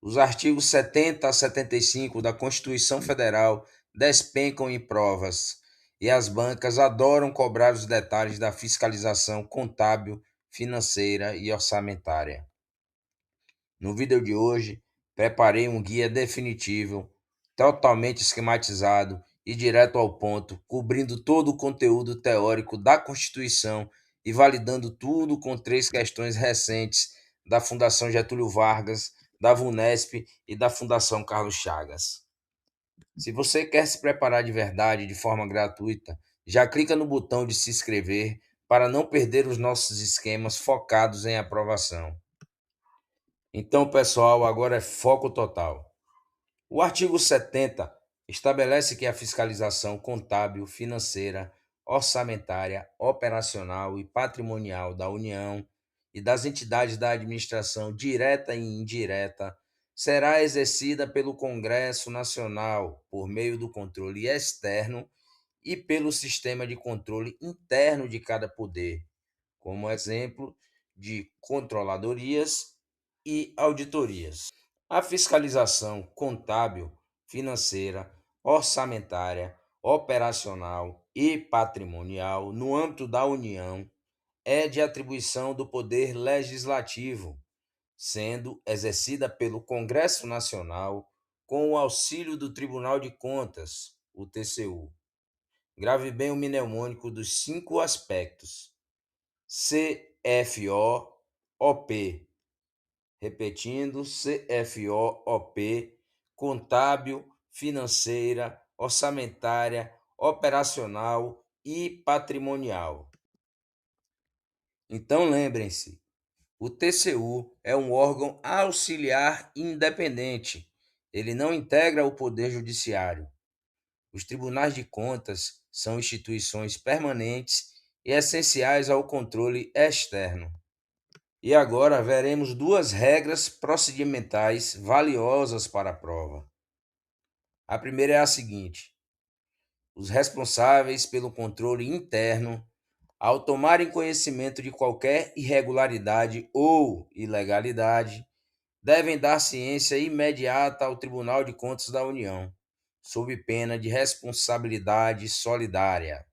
Os artigos 70 a 75 da Constituição Federal despencam em provas e as bancas adoram cobrar os detalhes da fiscalização contábil, financeira e orçamentária. No vídeo de hoje, preparei um guia definitivo, totalmente esquematizado e direto ao ponto, cobrindo todo o conteúdo teórico da Constituição e validando tudo com 3 questões recentes da Fundação Getúlio Vargas, da VUNESP e da Fundação Carlos Chagas. Se você quer se preparar de verdade, de forma gratuita, já clica no botão de se inscrever para não perder os nossos esquemas focados em aprovação. Então, pessoal, agora é foco total. O artigo 70 estabelece que a fiscalização contábil, financeira, orçamentária, operacional e patrimonial da União e das entidades da administração direta e indireta será exercida pelo Congresso Nacional por meio do controle externo e pelo sistema de controle interno de cada poder, como exemplo de controladorias e auditorias. A fiscalização contábil, financeira, orçamentária, operacional e patrimonial no âmbito da União é de atribuição do Poder Legislativo, sendo exercida pelo Congresso Nacional com o auxílio do Tribunal de Contas, o TCU. Grave bem o mnemônico dos 5 aspectos: CFO-OP. Repetindo, CFO-OP, contábil, financeira, orçamentária, operacional e patrimonial. Então lembrem-se, o TCU é um órgão auxiliar independente. Ele não integra o Poder Judiciário. Os tribunais de contas são instituições permanentes e essenciais ao controle externo. E agora veremos 2 regras procedimentais valiosas para a prova. A primeira é a seguinte: os responsáveis pelo controle interno, ao tomarem conhecimento de qualquer irregularidade ou ilegalidade, devem dar ciência imediata ao Tribunal de Contas da União, sob pena de responsabilidade solidária.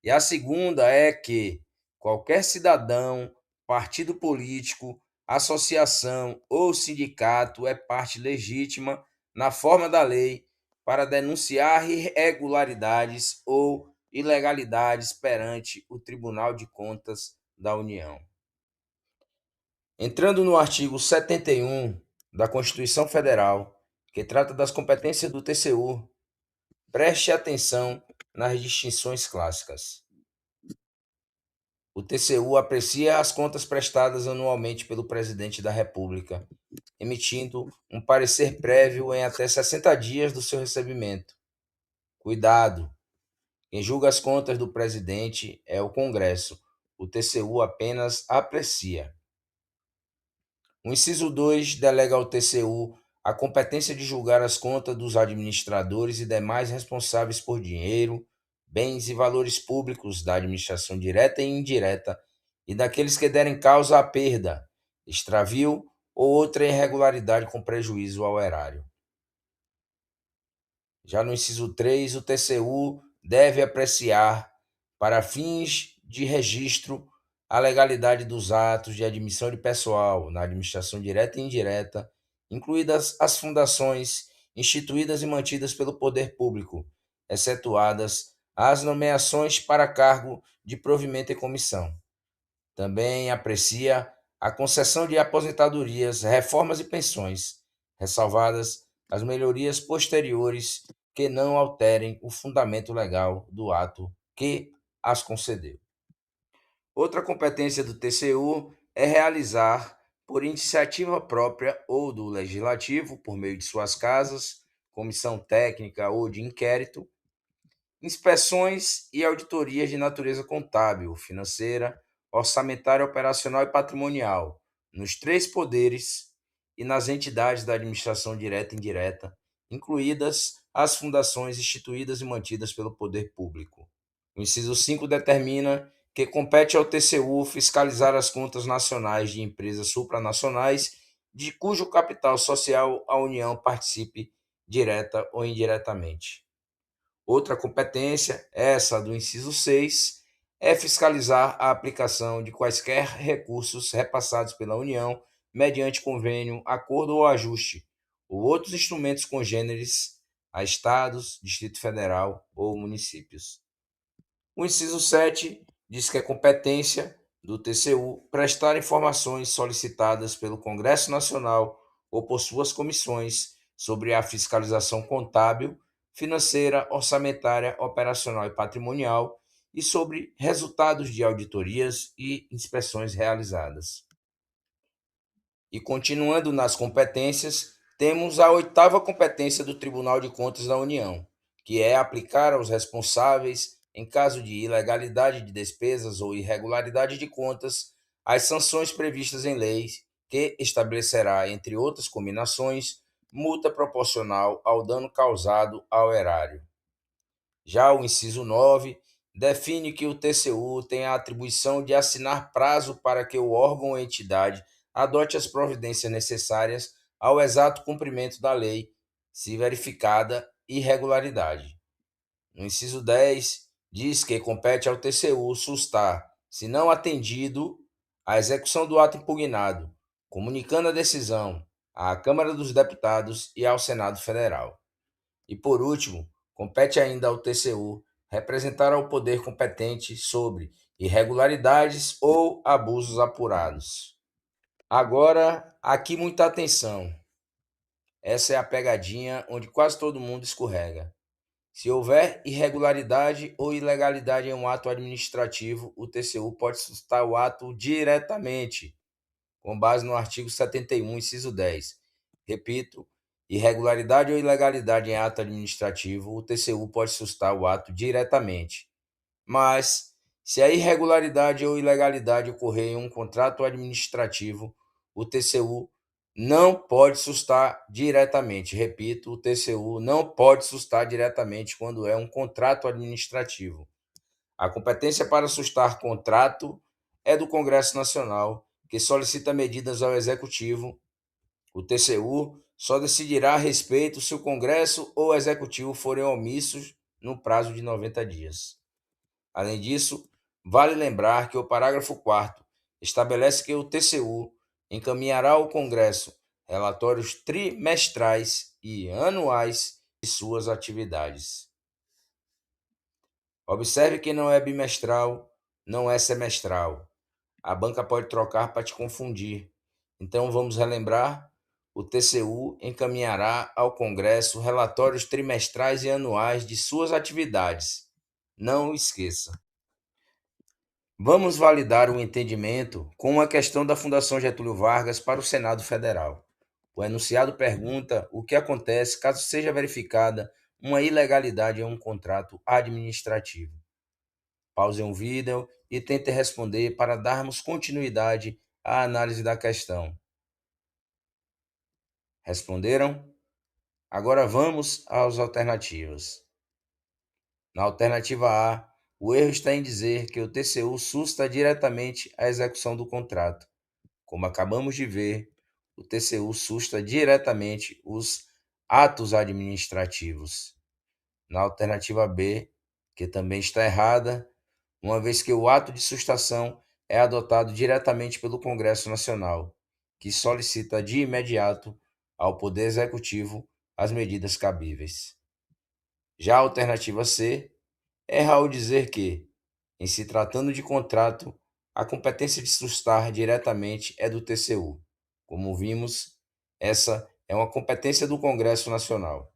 E a segunda é que qualquer cidadão, partido político, associação ou sindicato é parte legítima, na forma da lei, para denunciar irregularidades ou ilegalidades perante o Tribunal de Contas da União. Entrando no artigo 71 da Constituição Federal, que trata das competências do TCU, preste atenção nas distinções clássicas. O TCU aprecia as contas prestadas anualmente pelo Presidente da República, emitindo um parecer prévio em até 60 dias do seu recebimento. Cuidado! Quem julga as contas do presidente é o Congresso. O TCU apenas aprecia. O inciso 2 delega ao TCU a competência de julgar as contas dos administradores e demais responsáveis por dinheiro, bens e valores públicos da administração direta e indireta e daqueles que derem causa à perda, extravio ou outra irregularidade com prejuízo ao erário. Já no inciso 3, o TCU deve apreciar, para fins de registro, a legalidade dos atos de admissão de pessoal na administração direta e indireta, incluídas as fundações instituídas e mantidas pelo poder público, excetuadas as nomeações para cargo de provimento e comissão. Também aprecia a concessão de aposentadorias, reformas e pensões, ressalvadas as melhorias posteriores que não alterem o fundamento legal do ato que as concedeu. Outra competência do TCU é realizar, por iniciativa própria ou do Legislativo, por meio de suas casas, comissão técnica ou de inquérito, inspeções e auditorias de natureza contábil, financeira, orçamentária, operacional e patrimonial, nos 3 poderes e nas entidades da administração direta e indireta, incluídas as fundações instituídas e mantidas pelo poder público. O inciso 5 determina que compete ao TCU fiscalizar as contas nacionais de empresas supranacionais de cujo capital social a União participe direta ou indiretamente. Outra competência, essa do inciso 6, é fiscalizar a aplicação de quaisquer recursos repassados pela União mediante convênio, acordo ou ajuste, ou outros instrumentos congêneres a estados, Distrito Federal ou municípios. O inciso 7 diz que é competência do TCU prestar informações solicitadas pelo Congresso Nacional ou por suas comissões sobre a fiscalização contábil, financeira, orçamentária, operacional e patrimonial e sobre resultados de auditorias e inspeções realizadas. E continuando nas competências, temos a oitava competência do Tribunal de Contas da União, que é aplicar aos responsáveis, em caso de ilegalidade de despesas ou irregularidade de contas, as sanções previstas em lei, que estabelecerá, entre outras combinações, multa proporcional ao dano causado ao erário. Já o inciso 9 define que o TCU tem a atribuição de assinar prazo para que o órgão ou entidade adote as providências necessárias ao exato cumprimento da lei, se verificada irregularidade. No inciso 10, diz que compete ao TCU sustar, se não atendido, a execução do ato impugnado, comunicando a decisão à Câmara dos Deputados e ao Senado Federal. E, por último, compete ainda ao TCU representar ao poder competente sobre irregularidades ou abusos apurados. Agora, aqui muita atenção. Essa é a pegadinha onde quase todo mundo escorrega. Se houver irregularidade ou ilegalidade em um ato administrativo, o TCU pode sustar o ato diretamente, com base no artigo 71, inciso 10. Repito, irregularidade ou ilegalidade em ato administrativo, o TCU pode sustar o ato diretamente. Mas, se a irregularidade ou ilegalidade ocorrer em um contrato administrativo, o TCU não pode sustar diretamente. Repito, o TCU não pode sustar diretamente quando é um contrato administrativo. A competência para sustar contrato é do Congresso Nacional, que solicita medidas ao Executivo. O TCU só decidirá a respeito se o Congresso ou o Executivo forem omissos no prazo de 90 dias. Além disso, vale lembrar que o parágrafo 4º estabelece que o TCU encaminhará ao Congresso relatórios trimestrais e anuais de suas atividades. Observe que não é bimestral, não é semestral. A banca pode trocar para te confundir. Então vamos relembrar: o TCU encaminhará ao Congresso relatórios trimestrais e anuais de suas atividades. Não esqueça. Vamos validar o entendimento com uma questão da Fundação Getúlio Vargas para o Senado Federal. O enunciado pergunta o que acontece caso seja verificada uma ilegalidade em um contrato administrativo. Pause um vídeo e tente responder para darmos continuidade à análise da questão. Responderam? Agora vamos às alternativas. Na alternativa A, o erro está em dizer que o TCU susta diretamente a execução do contrato. Como acabamos de ver, o TCU susta diretamente os atos administrativos. Na alternativa B, que também está errada, uma vez que o ato de sustação é adotado diretamente pelo Congresso Nacional, que solicita de imediato ao Poder Executivo as medidas cabíveis. Já a alternativa C erra ao dizer que, em se tratando de contrato, a competência de sustar diretamente é do TCU. Como vimos, essa é uma competência do Congresso Nacional.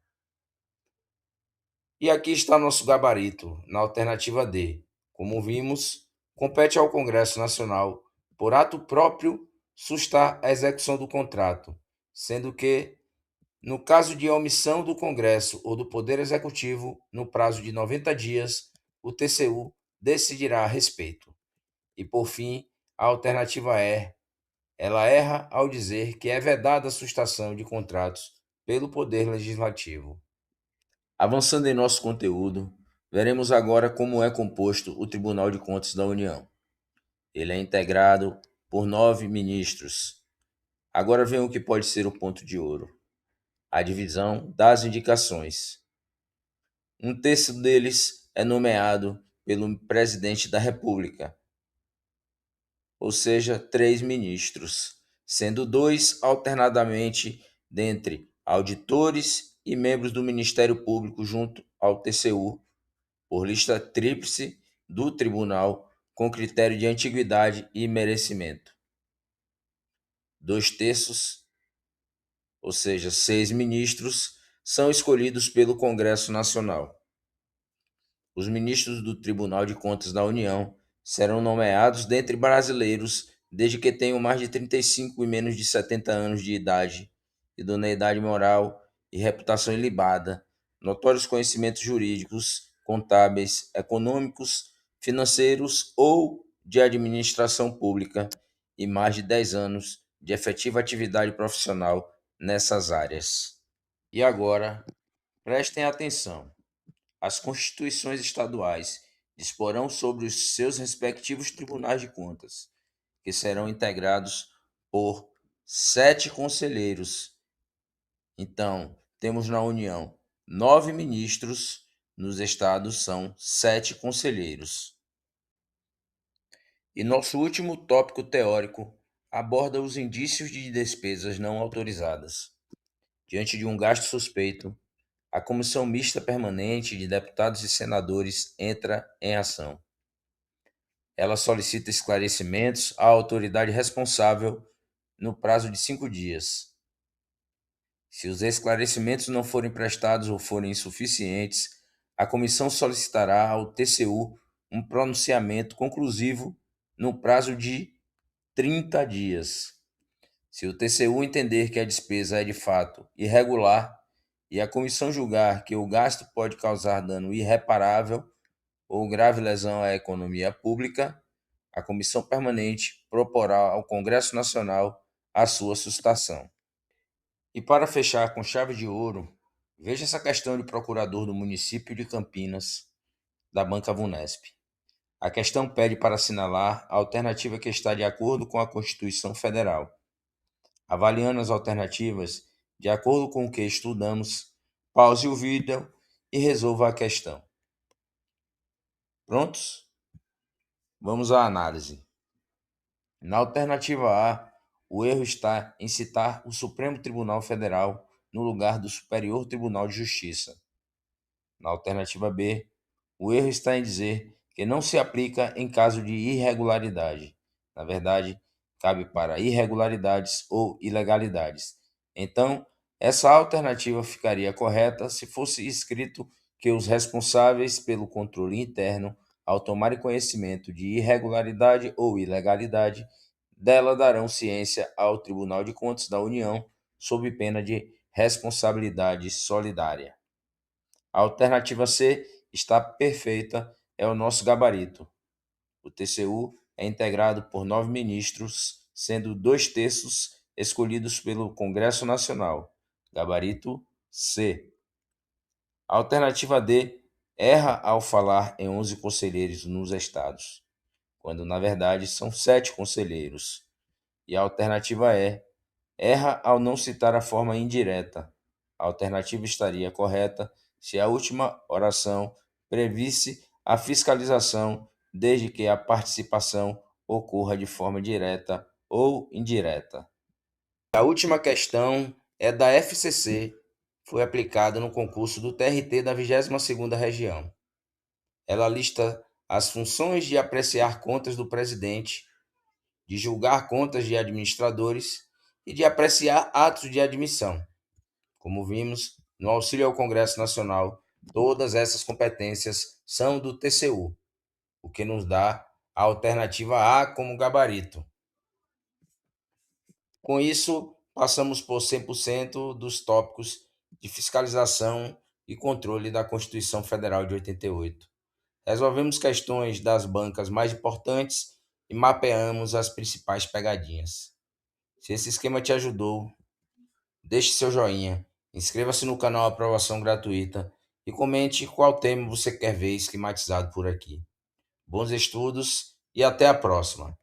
E aqui está nosso gabarito, na alternativa D. Como vimos, compete ao Congresso Nacional, por ato próprio, sustar a execução do contrato, sendo que, no caso de omissão do Congresso ou do Poder Executivo, no prazo de 90 dias, o TCU decidirá a respeito. E, por fim, a alternativa E. Ela erra ao dizer que é vedada a sustação de contratos pelo Poder Legislativo. Avançando em nosso conteúdo, veremos agora como é composto o Tribunal de Contas da União. Ele é integrado por 9 ministros. Agora vem o que pode ser o ponto de ouro: a divisão das indicações. Um terço deles é nomeado pelo presidente da República, ou seja, 3 ministros, sendo 2 alternadamente dentre auditores e membros do Ministério Público junto ao TCU, por lista tríplice do tribunal, com critério de antiguidade e merecimento. 2 terços, ou seja, 6 ministros, são escolhidos pelo Congresso Nacional. Os ministros do Tribunal de Contas da União serão nomeados dentre brasileiros desde que tenham mais de 35 e menos de 70 anos de idade, idoneidade moral e reputação ilibada, notórios conhecimentos jurídicos, contábeis, econômicos, financeiros ou de administração pública e mais de 10 anos de efetiva atividade profissional nessas áreas. E agora, prestem atenção. As constituições estaduais disporão sobre os seus respectivos tribunais de contas, que serão integrados por 7 conselheiros. Então, temos na União 9 ministros, nos estados são 7 conselheiros. E nosso último tópico teórico aborda os indícios de despesas não autorizadas. Diante de um gasto suspeito, a Comissão Mista Permanente de Deputados e Senadores entra em ação. Ela solicita esclarecimentos à autoridade responsável no prazo de 5 dias. Se os esclarecimentos não forem prestados ou forem insuficientes, a comissão solicitará ao TCU um pronunciamento conclusivo no prazo de 30 dias. Se o TCU entender que a despesa é de fato irregular e a comissão julgar que o gasto pode causar dano irreparável ou grave lesão à economia pública, a comissão permanente proporá ao Congresso Nacional a sua sustação. E para fechar com chave de ouro, veja essa questão de procurador do município de Campinas, da Banca Vunesp. A questão pede para assinalar a alternativa que está de acordo com a Constituição Federal. Avaliando as alternativas, de acordo com o que estudamos, pause o vídeo e resolva a questão. Prontos? Vamos à análise. Na alternativa A, o erro está em citar o Supremo Tribunal Federal no lugar do Superior Tribunal de Justiça. Na alternativa B, o erro está em dizer que não se aplica em caso de irregularidade. Na verdade, cabe para irregularidades ou ilegalidades. Então, essa alternativa ficaria correta se fosse escrito que os responsáveis pelo controle interno, ao tomarem conhecimento de irregularidade ou ilegalidade, dela darão ciência ao Tribunal de Contas da União, sob pena de responsabilidade solidária. A alternativa C está perfeita, é o nosso gabarito. O TCU é integrado por 9 ministros, sendo 2 terços escolhidos pelo Congresso Nacional. Gabarito C. A alternativa D erra ao falar em 11 conselheiros nos estados, quando na verdade são 7 conselheiros. E a alternativa E erra ao não citar a forma indireta. A alternativa estaria correta se a última oração previsse a fiscalização, desde que a participação ocorra de forma direta ou indireta. A última questão é da FCC, foi aplicada no concurso do TRT da 22ª Região. Ela lista as funções de apreciar contas do presidente, de julgar contas de administradores e de apreciar atos de admissão. Como vimos, no auxílio ao Congresso Nacional, todas essas competências são do TCU, o que nos dá a alternativa A como gabarito. Com isso, passamos por 100% dos tópicos de fiscalização e controle da Constituição Federal de 88. Resolvemos questões das bancas mais importantes e mapeamos as principais pegadinhas. Se esse esquema te ajudou, deixe seu joinha, inscreva-se no canal Aprovação Gratuita e comente qual tema você quer ver esquematizado por aqui. Bons estudos e até a próxima!